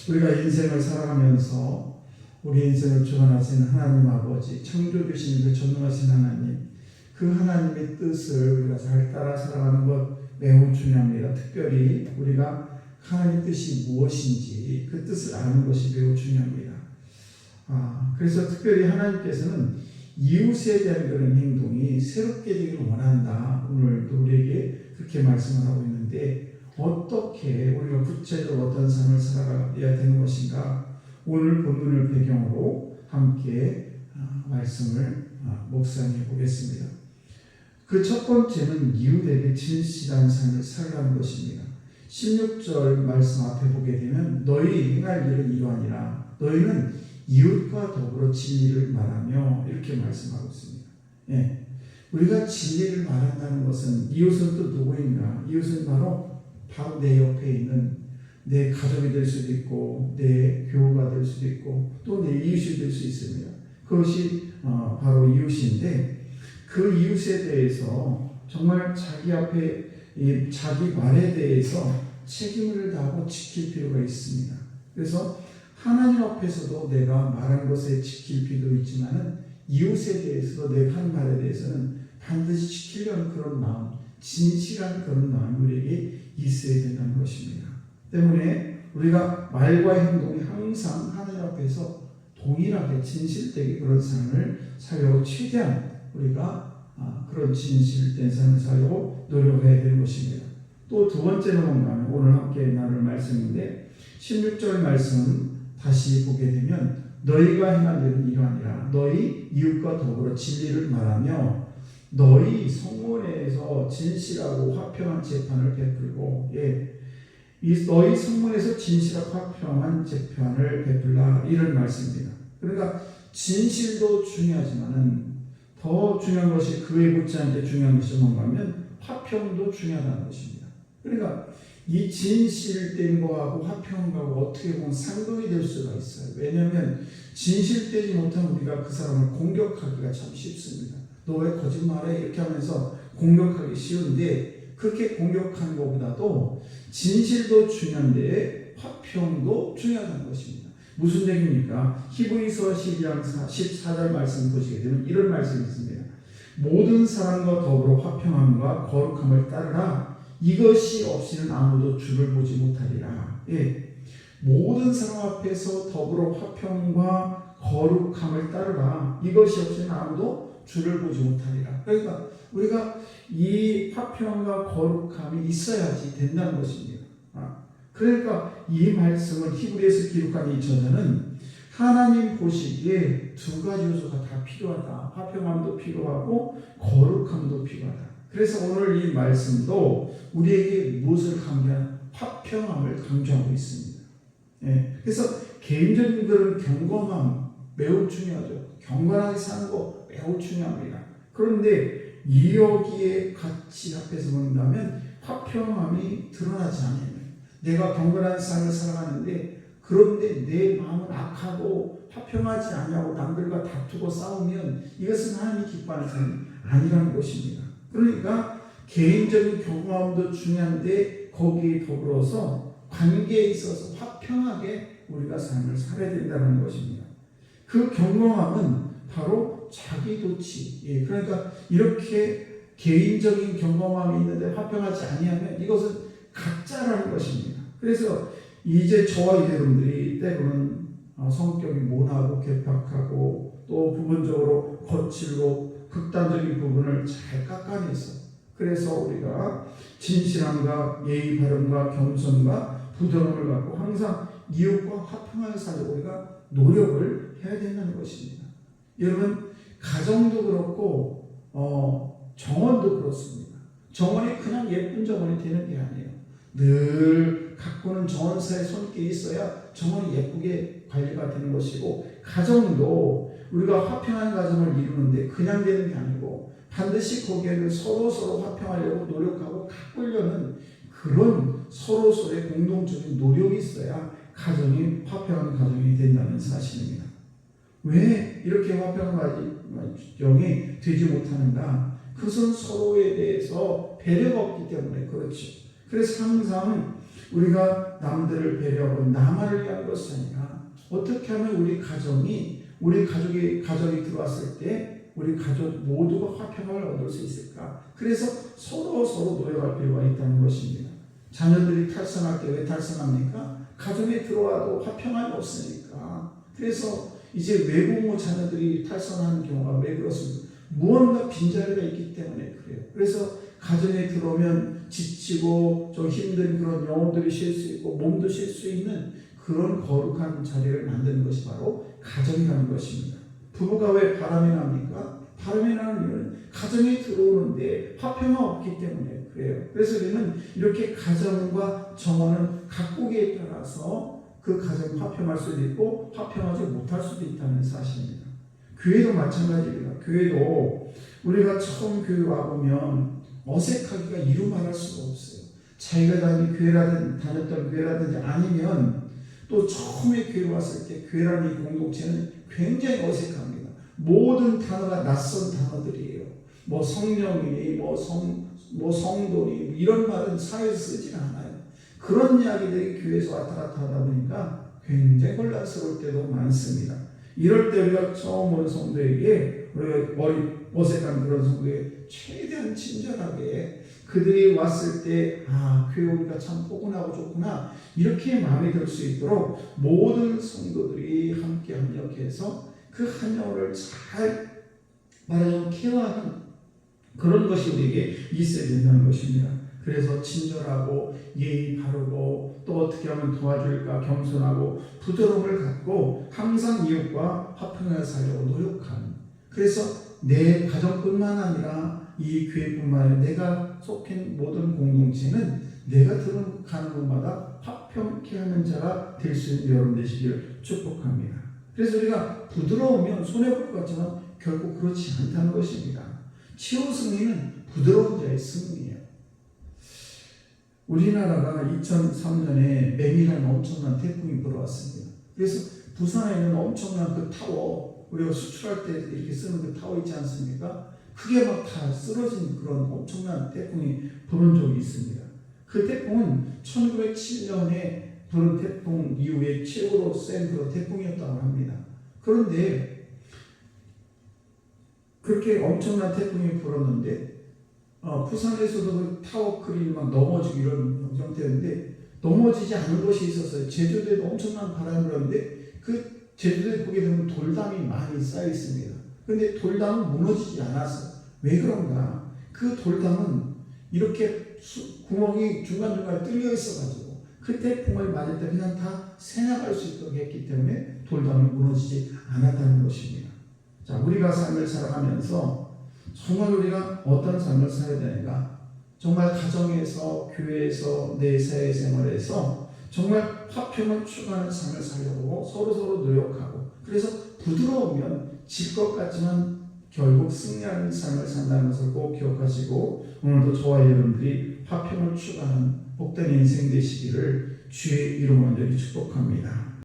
우리가 인생을 살아가면서 우리 인생을 주관하시는 하나님 아버지, 창조주신 그 전능하신 하나님, 그 하나님의 뜻을 우리가 잘 따라 살아가는 것 매우 중요합니다. 특별히 우리가 하나님 뜻이 무엇인지 그 뜻을 아는 것이 매우 중요합니다. 그래서 특별히 하나님께서는 이웃에 대한 그런 행동이 새롭게 되기를 원한다. 오늘도 우리에게 그렇게 말씀을 하고 있는데, 어떻게 우리가 구체적으로 어떤 삶을 살아가야 되는 것인가, 오늘 본문을 배경으로 함께 말씀을 묵상해 보겠습니다. 그 첫 번째는 이웃에게 진실한 삶을 살아가는 것입니다. 16절 말씀 앞에 보게 되면 너희 행할 일은 이러하니라. 너희는 이웃과 더불어 진리를 말하며, 이렇게 말씀하고 있습니다. 예. 우리가 진리를 말한다는 것은, 이웃은 또 누구인가? 이웃은 바로 내 옆에 있는 내 가족이 될 수도 있고, 내 교우가 될 수도 있고, 또 내 이웃이 될 수 있습니다. 그것이 바로 이웃인데, 그 이웃에 대해서 정말 자기 앞에 자기 말에 대해서 책임을 다하고 지킬 필요가 있습니다. 그래서 하나님 앞에서도 내가 말한 것에 지킬 필요도 있지만은, 이웃에 대해서도 내가 한 말에 대해서는 반드시 지키려는 그런 마음, 진실한 그런 마음이 우리에게 있어야 된다는 것입니다. 때문에 우리가 말과 행동이 항상 하나님 앞에서 동일하게 진실되게 그런 삶을 살려고 최대한 우리가 그런 진실된 삶을 살려고 노력해야 되는 것입니다. 또 두 번째는 뭔가 하면, 오늘 함께 나눌 말씀인데 16절 말씀 다시 보게 되면 너희가 행할 일은 이러하니라. 너희 이웃과 더불어 진리를 말하며 너희 성문에서 진실하고 화평한 재판을 베풀고, 너희 성문에서 진실하고 화평한 재판을 베풀라, 이런 말씀입니다. 그러니까 진실도 중요하지만은 더 중요한 것이, 그에 못지않게 중요한 것이 뭔가 하면 화평도 중요하다는 것입니다. 그러니까 이 진실된 거하고 화평하고 어떻게 보면 상극이 될 수가 있어요. 왜냐하면 진실되지 못한 우리가 그 사람을 공격하기가 참 쉽습니다. 너 왜 거짓말해? 이렇게 하면서 공격하기 쉬운데, 그렇게 공격하는 것보다도 진실도 중요한데 화평도 중요하다는 것입니다. 무슨 얘기입니까? 히브리서 12장 14절 말씀 보시게 되면 이런 말씀이 있습니다. 모든 사람과 더불어 화평함과 거룩함을 따르라. 이것이 없이는 아무도 주를 보지 못하리라. 모든 사람 앞에서 더불어 화평과 거룩함을 따르라. 이것이 없이는 아무도 주를 보지 못하리라. 그러니까 우리가 이 화평과 거룩함이 있어야지 된다는 것입니다. 그러니까 이 말씀을 히브리에서 기록한 이 저자는 하나님 보시기에 두 가지 요소가 다 필요하다. 화평함도 필요하고 거룩함도 필요하다. 그래서 오늘 이 말씀도 우리에게 무엇을 강조하는, 화평함을 강조하고 있습니다. 그래서 개인적인 그런 경건함 매우 중요하죠. 경건하게 사는 거 매우 중요합니다. 그런데 여기에 같이 합해서 본다면 화평함이 드러나지 않으면, 내가 경건한 삶을 살아가는데 그런데 내 마음은 악하고 화평하지 않냐고 남들과 다투고 싸우면, 이것은 하나님이 기뻐하는 삶이 아니라는 것입니다. 그러니까 개인적인 경험도 중요한데 거기에 더불어서 관계에 있어서 화평하게 우리가 삶을 살아야 된다는 것입니다. 그 경험함은 바로 자기도치. 그러니까 이렇게 개인적인 경험함이 있는데 화평하지 아니하면 이것은 가짜라는 것입니다. 그래서 이제 저와 여러분들이 때로는 성격이 모나고 괴팍하고 또 부분적으로 거칠고 극단적인 부분을 잘 깎아내서, 그래서 우리가 진실함과 예의 바름과 겸손과 부드러움을 갖고 항상 이웃과 화평하게 살려고 우리가 노력을 해야 된다는 것입니다. 여러분, 가정도 그렇고 정원도 그렇습니다. 정원이 그냥 예쁜 정원이 되는 게 아니에요. 늘 가꾸는 정원사에 손길이 있어야 정원이 예쁘게 관리가 되는 것이고, 가정도 우리가 화평한 가정을 이루는데 그냥 되는 게 아니고 반드시 거기에는 서로 화평하려고 노력하고 가꾸려는 그런 서로의 공동적인 노력이 있어야 가정이 화평한 가정이 된다는 사실입니다. 왜 이렇게 화평한 가정이 되지 못하는가? 그것은 서로에 대해서 배려가 없기 때문에 그렇죠. 그래서 항상 우리가 남들을 배려하고 나만을 위한 것이 아니라 어떻게 하면 우리 가족이 들어왔을 때 우리 가족 모두가 화평을 얻을 수 있을까? 그래서 서로 노력할 필요가 있다는 것입니다. 자녀들이 탈선할 때 왜 탈선합니까? 가정에 들어와도 화평함이 없으니까. 그래서 이제 외부모 자녀들이 탈선하는 경우가 왜 그렇습니까? 무언가 빈자리가 있기 때문에 그래요. 그래서 가정에 들어오면 지치고 좀 힘든 그런 영혼들이 쉴 수 있고 몸도 쉴 수 있는 그런 거룩한 자리를 만드는 것이 바로 가정이라는 것입니다. 부부가 왜 바람이 납니까? 바람이 나는 이유는 가정에 들어오는데 화평이 없기 때문에 그래요. 그래서 우리는 이렇게 가정과 정원은 각국에 따라서 그 가정 화평할 수도 있고 화평하지 못할 수도 있다는 사실입니다. 교회도 마찬가지입니다. 교회도 우리가 처음 교회 와보면 어색하기가 이루 말할 수가 없어요. 자기가 다녔던 교회라든지 아니면 또 처음에 교회 왔을 때 교회라는 이 공동체는 굉장히 어색합니다. 모든 단어가 낯선 단어들이에요. 뭐 성령이니 뭐 성도니 이런 말은 사회에서 쓰지는 않아요. 그런 이야기들이 교회에서 왔다 갔다 하다 보니까 굉장히 혼란스러울 때도 많습니다. 이럴 때 우리가 처음 온 성도에게 우리가 어색한 그런 성도에 최대한 친절하게 그들이 왔을 때 교회 오니까 참 포근하고 좋구나 이렇게 마음이 들 수 있도록 모든 성도들이 함께 협력해서 그 한 영혼을 잘 말하자면 케어하는 그런 것이 우리에게 있어야 된다는 것입니다. 그래서 친절하고 예의 바르고 또 어떻게 하면 도와줄까 겸손하고 부드러움을 갖고 항상 이웃과 화평하게 살려고 노력하는, 그래서 내 가정뿐만 아니라 이 교회뿐만 아니라 내가 속한 모든 공동체는 내가 들어가는 곳마다 화평케 하는 자가 될 수 있는 여러분 되시기를 축복합니다. 그래서 우리가 부드러우면 손해볼 것 같지만 결국 그렇지 않다는 것입니다. 치유 승리는 부드러운 자의 승리예요. 우리나라가 2003년에 매미라는 엄청난 태풍이 불어왔습니다. 그래서 부산에 있는 엄청난 그 타워, 우리가 수출할 때 이렇게 쓰는 그 타워 있지 않습니까? 그게 막 다 쓰러진 그런 엄청난 태풍이 불은 적이 있습니다. 그 태풍은 1907년에 불은 태풍 이후에 최고로 센 그런 태풍이었다고 합니다. 그런데 그렇게 엄청난 태풍이 불었는데 부산에서도 그 타워 크린이 막 넘어지고 이런 형태였는데 넘어지지 않은 것이 있었어요. 제주도에도 엄청난 바람이 불었는데 그 제주도에 보게 되면 돌담이 많이 쌓여 있습니다. 그런데 돌담은 무너지지 않았어요. 왜 그런가? 그 돌담은 이렇게 구멍이 중간중간에 뚫려 있어가지고 그 태풍을 맞을 때 그냥 다 새나갈 수 있도록 했기 때문에 돌담이 무너지지 않았다는 것입니다. 자, 우리가 삶을 살아가면서 정말 우리가 어떤 삶을 살아야 되는가? 정말 가정에서, 교회에서, 내 사회생활에서 정말 화평을 추구하는 삶을 살려고 서로 노력하고, 그래서 부드러우면 질 것 같지만 결국 승리하는 삶을 산다는 것을 꼭 기억하시고 오늘도 저와 여러분들이 화평을 추구하는 복된 인생 되시기를 주의 이름으로 축복합니다.